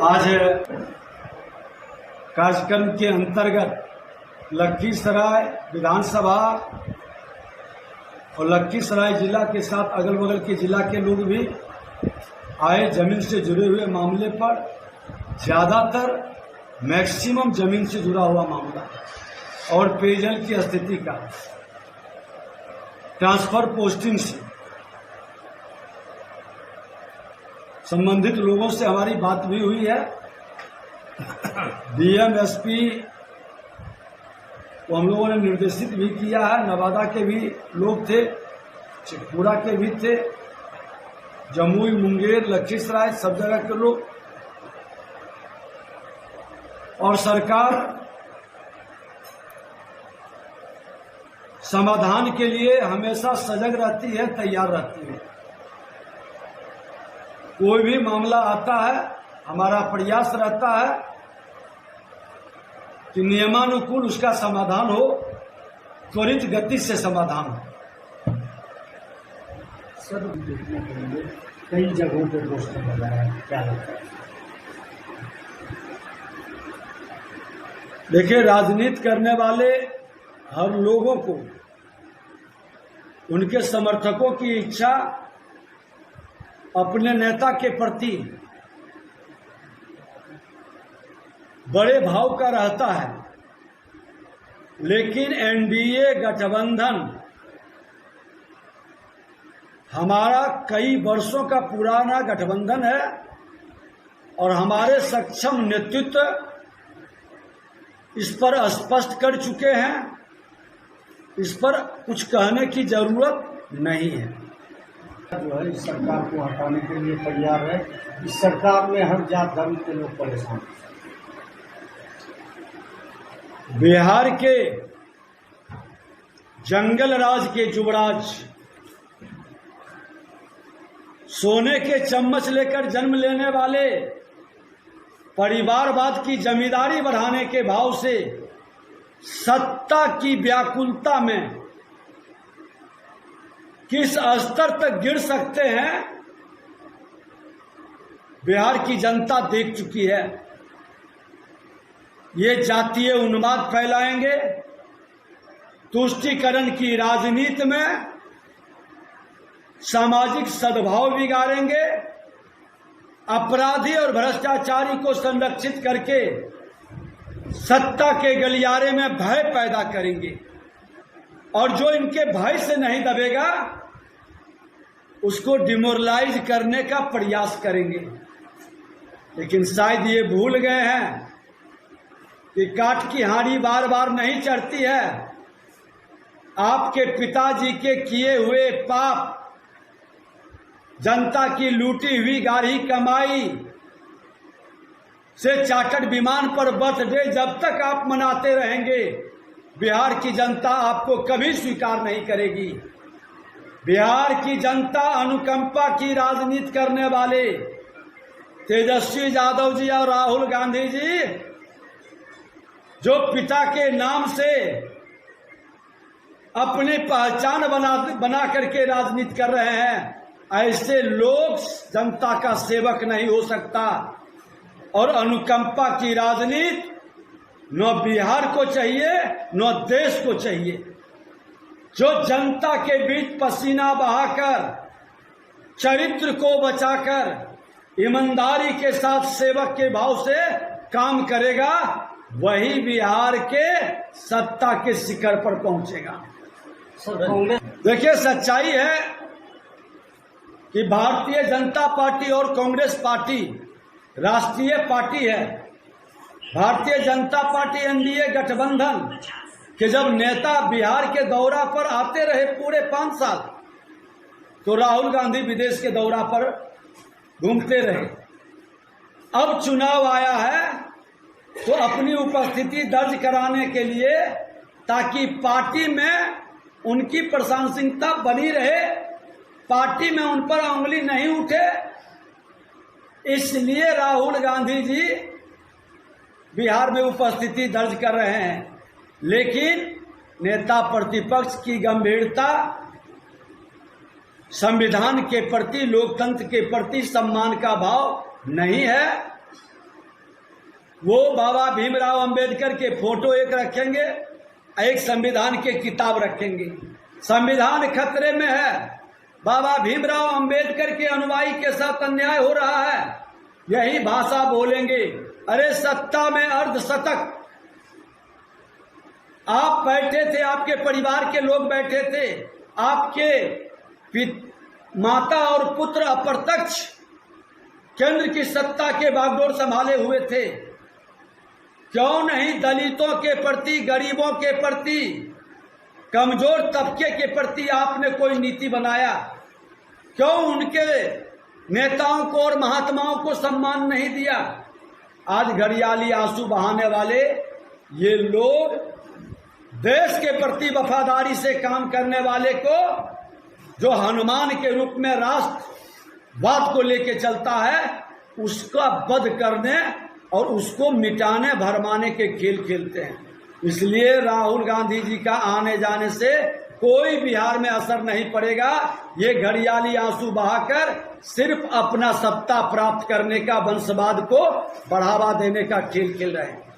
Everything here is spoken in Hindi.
आज कार्यक्रम के अंतर्गत लखीसराय विधानसभा और लखीसराय जिला के साथ अगल बगल के जिला के लोग भी आए। जमीन से जुड़े हुए मामले पर ज़्यादातर मैक्सिमम जमीन से जुड़ा हुआ मामला और पेयजल की स्थिति का ट्रांसफर पोस्टिंग से संबंधित लोगों से हमारी बात भी हुई है। डीएम एसपी को हम लोगों ने निर्देशित भी किया है। नवादा के भी लोग थे, शेखपुरा के भी थे, जमुई, मुंगेर, लखीसराय, सब जगह के लोग। और सरकार समाधान के लिए हमेशा सजग रहती है, तैयार रहती है। कोई भी मामला आता है, हमारा प्रयास रहता है कि नियमानुकूल उसका समाधान हो, त्वरित गति से समाधान हो। सर, देखने के लिए कई जगहों पर पोस्टर लगाया है, क्या लगता है? देखिए, राजनीति करने वाले हर लोगों को उनके समर्थकों की इच्छा अपने नेता के प्रति बड़े भाव का रहता है, लेकिन एनडीए गठबंधन हमारा कई वर्षों का पुराना गठबंधन है और हमारे सक्षम नेतृत्व इस पर स्पष्ट कर चुके हैं। इस पर कुछ कहने की जरूरत नहीं है। जो है इस सरकार को हटाने के लिए तैयार है। इस सरकार में हर जात धर्म के लोग परेशान हैं। बिहार के जंगल राज के युवराज, सोने के चम्मच लेकर जन्म लेने वाले, परिवारवाद की जमींदारी बढ़ाने के भाव से सत्ता की व्याकुलता में किस स्तर तक गिर सकते हैं, बिहार की जनता देख चुकी है। ये जातीय उन्माद फैलाएंगे, तुष्टीकरण की राजनीति में सामाजिक सद्भाव बिगाड़ेंगे, अपराधी और भ्रष्टाचारी को संरक्षित करके सत्ता के गलियारे में भय पैदा करेंगे और जो इनके भय से नहीं दबेगा उसको डिमोरलाइज करने का प्रयास करेंगे। लेकिन शायद ये भूल गए हैं कि काठ की हांडी बार बार नहीं चढ़ती है। आपके पिताजी के किए हुए पाप, जनता की लूटी हुई गाढ़ी कमाई से चार्टर्ड विमान पर बर्थडे जब तक आप मनाते रहेंगे, बिहार की जनता आपको कभी स्वीकार नहीं करेगी। बिहार की जनता अनुकंपा की राजनीति करने वाले तेजस्वी यादव जी और राहुल गांधी जी, जो पिता के नाम से अपनी पहचान बना करके राजनीति कर रहे हैं, ऐसे लोग जनता का सेवक नहीं हो सकता। और अनुकंपा की राजनीति न बिहार को चाहिए न देश को चाहिए। जो जनता के बीच पसीना बहाकर, चरित्र को बचाकर, ईमानदारी के साथ सेवक के भाव से काम करेगा, वही बिहार के सत्ता के शिखर पर पहुंचेगा। देखिए, सच्चाई है कि भारतीय जनता पार्टी और कांग्रेस पार्टी राष्ट्रीय पार्टी है। भारतीय जनता पार्टी एनडीए गठबंधन के जब नेता बिहार के दौरा पर आते रहे पूरे 5 साल, तो राहुल गांधी विदेश के दौरा पर घूमते रहे। अब चुनाव आया है तो अपनी उपस्थिति दर्ज कराने के लिए, ताकि पार्टी में उनकी प्रशंसनीयता बनी रहे, पार्टी में उन पर उंगली नहीं उठे, इसलिए राहुल गांधी जी बिहार में उपस्थिति दर्ज कर रहे हैं। लेकिन नेता प्रतिपक्ष की गंभीरता, संविधान के प्रति, लोकतंत्र के प्रति सम्मान का भाव नहीं है। वो बाबा भीमराव अंबेडकर के फोटो एक रखेंगे, एक संविधान के किताब रखेंगे। संविधान खतरे में है, बाबा भीमराव अंबेडकर के अनुयायी के साथ अन्याय हो रहा है, यही भाषा बोलेंगे। अरे सत्ता में अर्धशतक, आप बैठे थे, आपके परिवार के लोग बैठे थे, आपके माता और पुत्र अप्रत्यक्ष केंद्र की सत्ता के बागडोर संभाले हुए थे। क्यों नहीं दलितों के प्रति, गरीबों के प्रति, कमजोर तबके के प्रति आपने कोई नीति बनाया? क्यों उनके नेताओं को और महात्माओं को सम्मान नहीं दिया? आज घड़ियाली आंसू बहाने वाले ये लोग देश के प्रति वफादारी से काम करने वाले को, जो हनुमान के रूप में राष्ट्रवाद को लेके चलता है, उसका वध करने और उसको मिटाने भरमाने के खेल खेलते हैं। इसलिए राहुल गांधी जी का आने जाने से कोई बिहार में असर नहीं पड़ेगा। ये घड़ियाली आंसू बहाकर सिर्फ अपना सत्ता प्राप्त करने का, वंशवाद को बढ़ावा देने का खेल खेल रहे हैं।